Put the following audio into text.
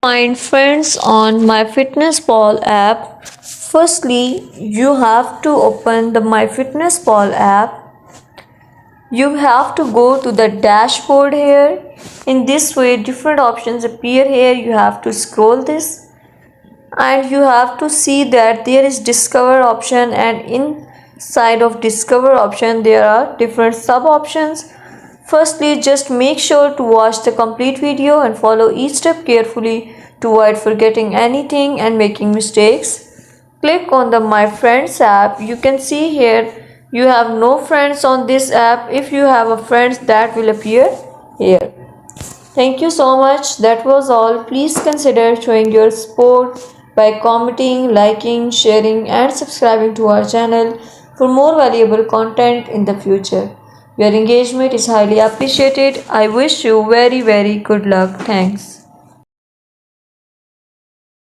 Find friends on MyFitnessPal app. Firstly, you have to open the MyFitnessPal app. You have to go to the dashboard here. In this way, different options appear here. You have to scroll this and you have to see that there is discover option, and inside of discover option there are different sub options. Firstly, just make sure to watch the complete video and follow each step carefully to avoid forgetting anything and making mistakes. Click on the My Friends app. You can see here you have no friends on this app. If you have a friend, that will appear here. Thank you so much. That was all. Please consider showing your support by commenting, liking, sharing, and subscribing to our channel for more valuable content in the future. Your engagement is highly appreciated. I wish you very good luck. Thanks.